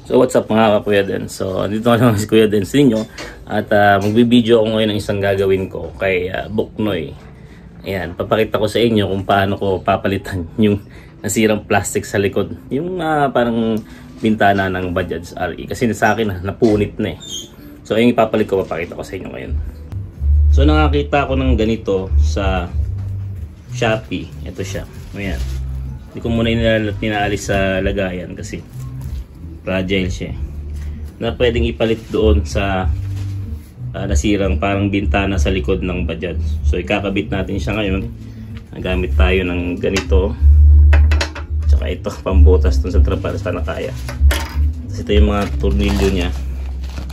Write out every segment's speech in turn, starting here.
So what's up mga Kuya Den? So dito na naman si Kuya Den sa inyo at magbibideo ako ngayon ng isang gagawin ko kay Boknoy. Ayan, papakita ko sa inyo kung paano ko papalitan yung nasirang plastic sa likod. Yung parang bintana ng Bajaj RE kasi sa akin napunit na eh. So ayun ipapalit ko, papakita ko sa inyo ngayon. So nakakita ko ng ganito sa Shopee. Ito siya. Ayan. Hindi ko muna inaalis sa lagayan kasi fragile siya na pwedeng ipalit doon sa nasirang parang bintana sa likod ng Bajaj. So ikakabit natin siya ngayon. Nagamit tayo ng ganito, tsaka ito pambutas doon sa trapal sana kaya. Tapos ito yung mga tornilyo niya.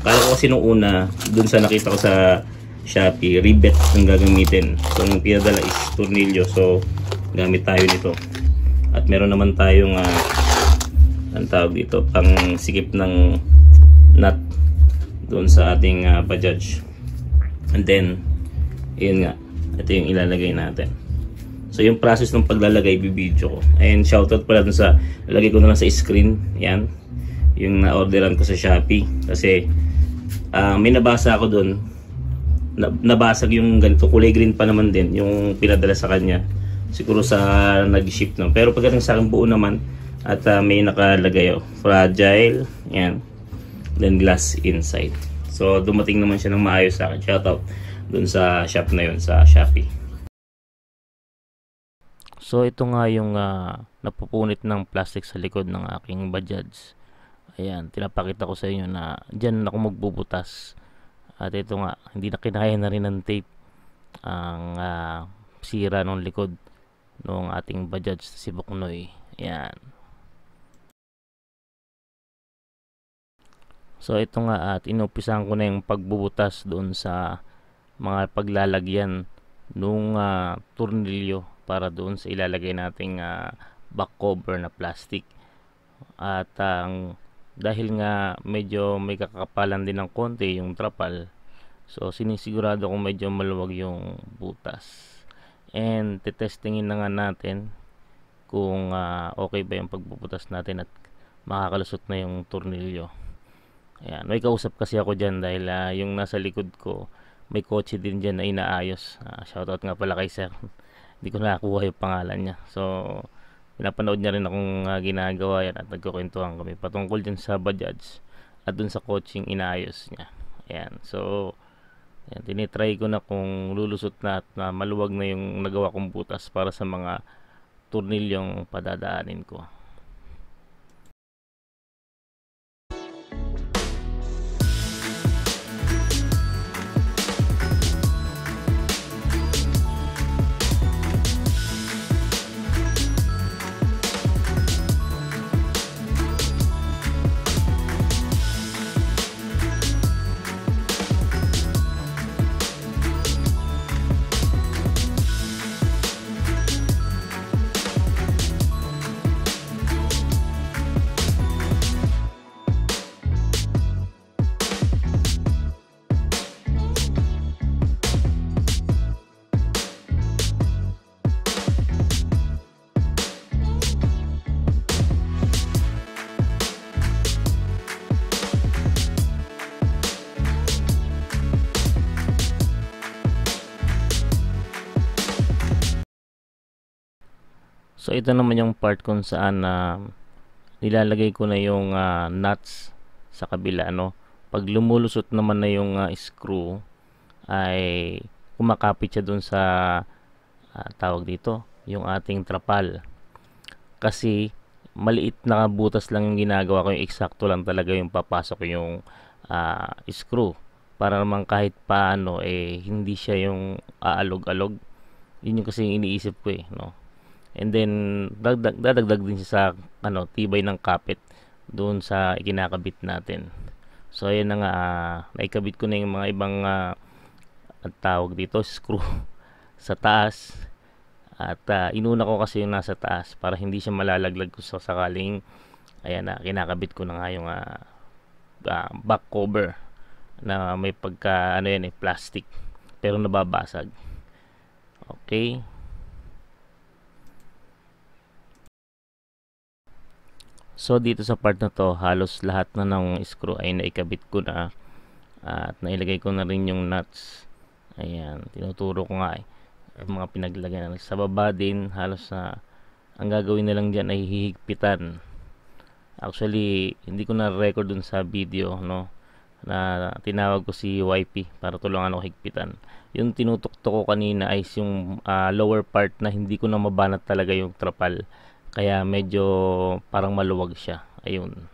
Kala ko kasi nung una doon sa nakita ko sa Shopee, rivet ang gagamitin. So yung pinadala is tornilyo, so gamit tayo nito. At meron naman tayong ang tawag dito, pang sikip ng nut doon sa ating Bajaj. And then yun nga, ito yung ilalagay natin. So yung process ng paglalagay bibidyo ko. And shoutout pala dun sa, lalagay ko na lang sa screen, yan yung na-orderan ko sa Shopee kasi may nabasa ako doon, nabasag yung ganito, kulay green pa naman din yung pinadala sa kanya, siguro sa nag-ship no. Pero pagdating sa akin buo naman at may nakalagay fragile, yan, then glass inside. So dumating naman siya ng maayos sa akin. Shoutout dun sa shop na yun sa Shopee. So ito nga yung napupunit ng plastic sa likod ng aking Bajaj. Ayan, tinapakita ko sa inyo na dyan ako magbubutas. At ito nga, hindi na kinaya na rin ng tape ang sira ng likod ng ating Bajaj si Boknoy. Ayan. So ito nga, at inumpisahan ko na yung pagbubutas doon sa mga paglalagyan nung tornilyo para doon sa ilalagay nating back cover na plastic. At dahil nga medyo may kakapalan din ng konti yung trapal, so sinisigurado kong medyo maluwag yung butas. And tetestingin na nga natin kung okay ba yung pagbubutas natin at makakalusot na yung tornilyo. Ayan, may kausap kasi ako dyan dahil yung nasa likod ko may kotse din dyan na inaayos. Shoutout nga pala kay sir. Hindi ko nakakuha yung pangalan niya. So pinapanood niya rin akong ginagawa yan at nagkukwentuhan kami patungkol dyan sa Bajaj at dun sa coaching inaayos niya. Ayan, so ayan, tinitry ko na kung lulusot na at maluwag na yung nagawa kong butas para sa mga tornilyong padadaanin ko. So ito naman yung part kung saan nilalagay ko na yung nuts sa kabila, no. Pag lumulusot naman na yung screw ay kumakapit siya dun sa tawag dito, yung ating trapal. Kasi maliit na butas lang yung ginagawa ko, yung eksakto lang talaga yung papasok yung screw para naman kahit paano hindi siya yung aalog-alog. Yun yung kasi iniisip ko no. And then dadagdag din siya sa tibay ng kapit doon sa ikinakabit natin. So ayan na nga, naikabit ko na yung mga ibang tawag dito, screw sa taas. At inuna ko kasi yung nasa taas para hindi siya malalaglag ko sa sakaling ayan na, kinakabit ko na nga yung back cover na may pagka plastic pero nababasag. Okay. So dito sa part na to, halos lahat na ng screw ay naikabit ko na at nailagay ko na rin yung nuts. Ayan, tinuturo ko nga yung mga pinaglagay na. Sa baba din, halos na ang gagawin na lang dyan ay hihigpitan. Actually, hindi ko na record dun sa video, no, na tinawag ko si YP para tulungan ako higpitan. Yung tinutuktok ko kanina ay yung lower part na hindi ko na mabanat talaga yung trapal. Kaya medyo parang maluwag siya. Ayun.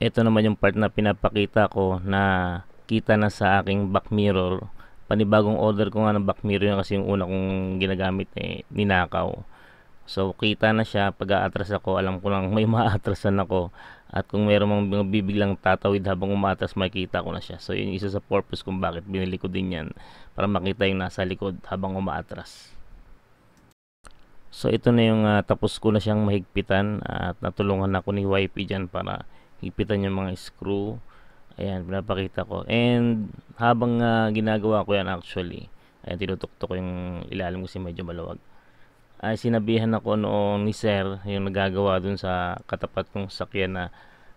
Ito naman yung part na pinapakita ko na kita na sa aking back mirror. Panibagong order ko nga ng back mirror yun kasi yung una kong ginagamit ninakaw. So kita na siya. Pag aatras ako, alam ko lang may maatrasan ako. At kung mayroong mga bibiglang tatawid habang umatras, makikita ko na siya. So yun isa sa purpose kung bakit binili ko din yan. Para makita yung nasa likod habang umaatras. So ito na yung tapos ko na siyang mahigpitan at natulungan ako ni YP dyan para higpitan yung mga screw. Ayan, pinapakita ko. And habang ginagawa ko yan actually, ayan, tinutuktok ko yung ilalim kasi medyo maluwag. Ay sinabihan ako noong ni Sir, yung nagagawa dun sa katapat kong sakyan na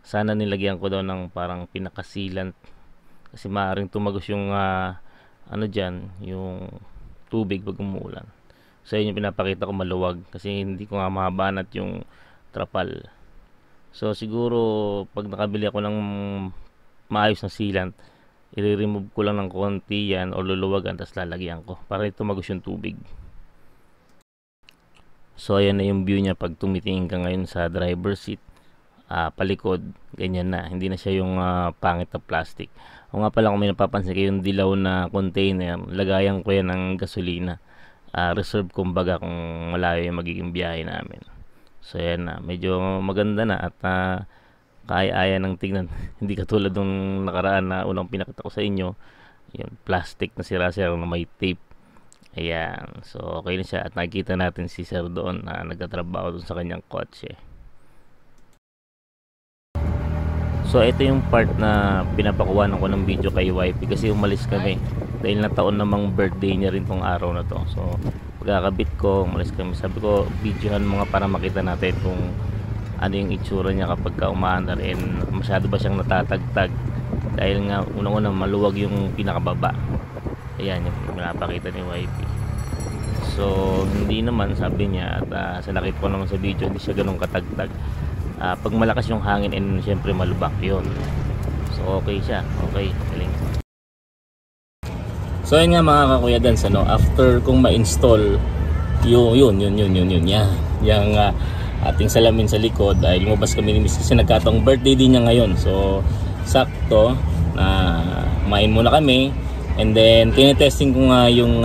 sana nilagyan ko daw ng parang pinakasilant. Kasi maaaring tumagos yung ano dyan, yung tubig pag umuulan. So yun yung pinapakita ko maluwag kasi hindi ko nga mabanat yung trapal. So siguro pag nakabili ako ng maayos na sealant, i-remove ko lang ng konti yan o luluwagan tapos lalagyan ko para tumagos yung tubig. So ayan na yung view niya pag tumitingin ka ngayon sa driver seat. Palikod, ganyan na, hindi na siya yung pangit na plastic. O nga pala, kung may napapansin kayo yung dilaw na container, lagayan ko yan ng gasolina. Reserve kumbaga kung malayo yung magiging biyahe namin. So yan na, medyo maganda na at kaya-aya ng tignan. Hindi katulad nung nakaraan na unang pinakita ko sa inyo, yung plastic na sira-sira na may tape. Ayan, so okay na siya at nakikita natin si Sir doon na nagtatrabaho doon sa kanyang kotse. So ito yung part na pinapakuha ko ng video kay YP kasi umalis kami dahil na taon namang birthday niya rin tong araw na to. So pagkakabit ko, umalis kami. Sabi ko, videohan mo nga para makita natin kung ano yung itsura niya kapag umaandar and masyado ba siyang natatagtag dahil nga unang-unang maluwag yung pinakababa. Ayan yung pinapakita ni YP. So hindi naman, sabi niya, at sa nakita ko naman sa video, hindi siya ganun katagtag. Pag malakas yung hangin and syempre malubak yun. So okay siya, okay, galing. So yun nga mga kakuya dans, ano, after kong ma-install yun yung ating salamin sa likod ay lumabas kami ni Miss kasi nagkataong birthday din niya ngayon. So sakto na kumain muna kami. And then tinetesting ko nga yung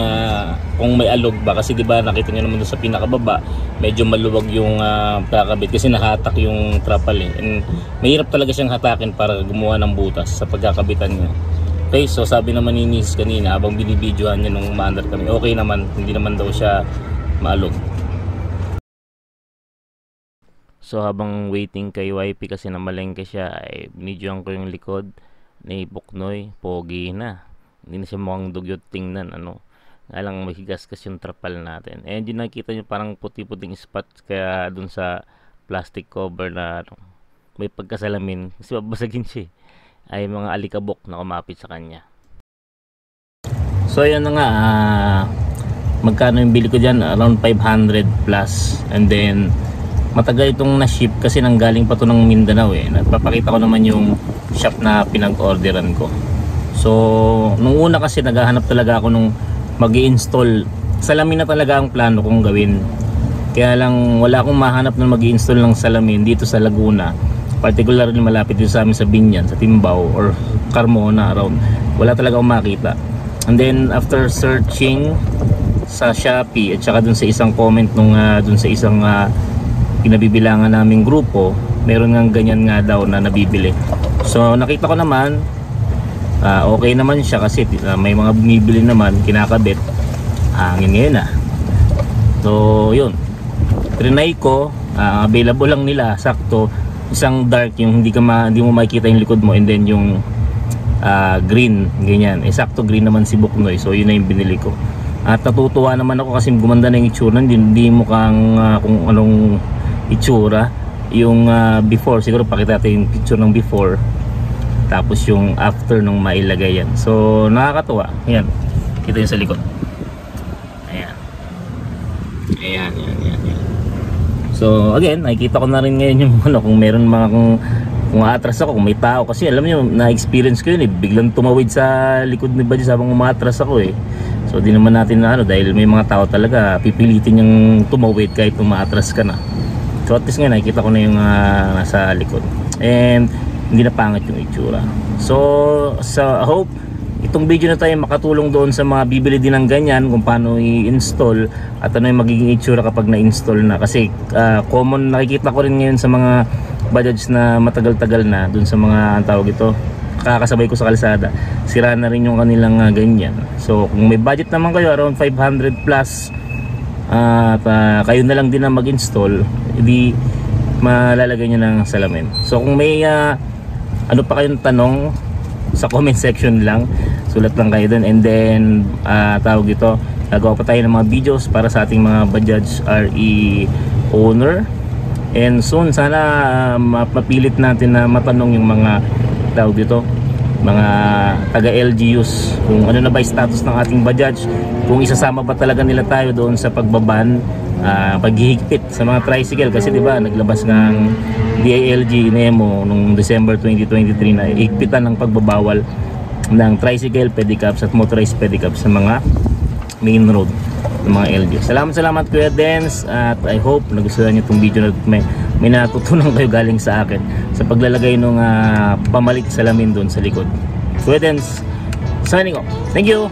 kung may alog ba kasi 'di ba nakita niyo naman doon sa pinakababa medyo maluwag yung pagkakabit kasi nahatak yung trapal and mahirap talaga siyang hatakin para gumawa ng butas sa pagkakabitan niya. Okay, so sabi naman ni Miss kanina habang binibidyohan niya nung umaandar kami, okay naman, hindi naman daw siya maalog. So habang waiting kay YP kasi namalengke siya ay binidyohan ko yung likod ni Buknoy, pogi na. Hindi na siya mukhang dugyot tingnan, ano. Nga lang mahigasgas yung trapal natin. And yun nakikita nyo parang puti-puting spot kaya dun sa plastic cover na ano, may pagkasalamin kasi babasagin siya ay mga alikabok na kumapit sa kanya. So yan na nga, magkano yung bili ko dyan? Around 500 plus. And then matagal itong na-ship kasi nanggaling pa to ng Mindanao Nagpapakita ko naman yung shop na pinag-orderan ko. So nung una kasi naghahanap talaga ako nung mag-i-install salamin na talaga ang plano kong gawin, kaya lang wala akong mahanap na mag-i-install ng salamin dito sa Laguna, particularly malapit dito sa amin sa Binyan, sa Timbao or Carmona around. Wala talaga akong makita. And then after searching sa Shopee at saka dun sa isang comment nung dun sa isang pinabibilangan naming grupo, meron nga ganyan nga daw na nabibili. So nakita ko naman okay naman siya kasi may mga bumibili naman, kinakabit, hangin ngayon So yun, trinay ko, available lang nila, sakto, isang dark yung hindi mo makikita yung likod mo, and then yung green, ganyan, sakto green naman si Buknoy. So yun na yung binili ko. At natutuwa naman ako kasi gumanda na yung itsura, hindi mukhang kung anong itsura. Yung before, siguro pakita natin yung picture ng before, tapos yung after nung mailagay yan. So nakakatuwa. Yan, kita yun sa likod. Ayan. Ayan. So again, nakikita ko na rin ngayon yung ano, kung meron mga kung aatras ako, kung may tao, kasi alam niyo, na-experience ko yun eh, biglang tumawid sa likod ni Badges habang umatras ako eh. So di naman natin na ano, dahil may mga tao talaga pipilitin yung tumawid kahit umatras ka na. So at least nga nakikita ko na yung nasa likod, and hindi na pangit yung itsura. So I hope itong video na tayo makatulong doon sa mga bibili din ng ganyan, kung paano i-install at ano yung magiging itsura kapag na-install na. Kasi common, nakikita ko rin ngayon sa mga Bajaj na matagal-tagal na, doon sa mga, ang tawag ito, kakasabay ko sa kalsada, sira na rin yung kanilang ganyan. So kung may budget naman kayo around 500 plus, at kayo na lang din na mag-install, hindi malalagay nyo ng salamin. So kung may ano pa kayong tanong, sa comment section lang, sulat lang kayo dun. And then tawag ito, gagawa pa tayo ng mga videos para sa ating mga Bajaj RE owner, and soon sana mapilit natin na matanong yung mga tawag dito, mga taga LGUs, kung ano na ba yung status ng ating Bajaj, kung isasama ba talaga nila tayo doon sa pagbaban, paghihigpit sa mga tricycle. Kasi diba naglabas ng DILG Nemo nung December 2023 na higpitan ng pagbabawal ng tricycle, pedicabs at motorized pedicabs sa mga main road ng mga LGU. Salamat Kuya Dens, at I hope nagustuhan niyo itong video na may natutunan kayo galing sa akin sa paglalagay ng pamalit salamin doon sa likod. Kuya Dens signing off. Thank you.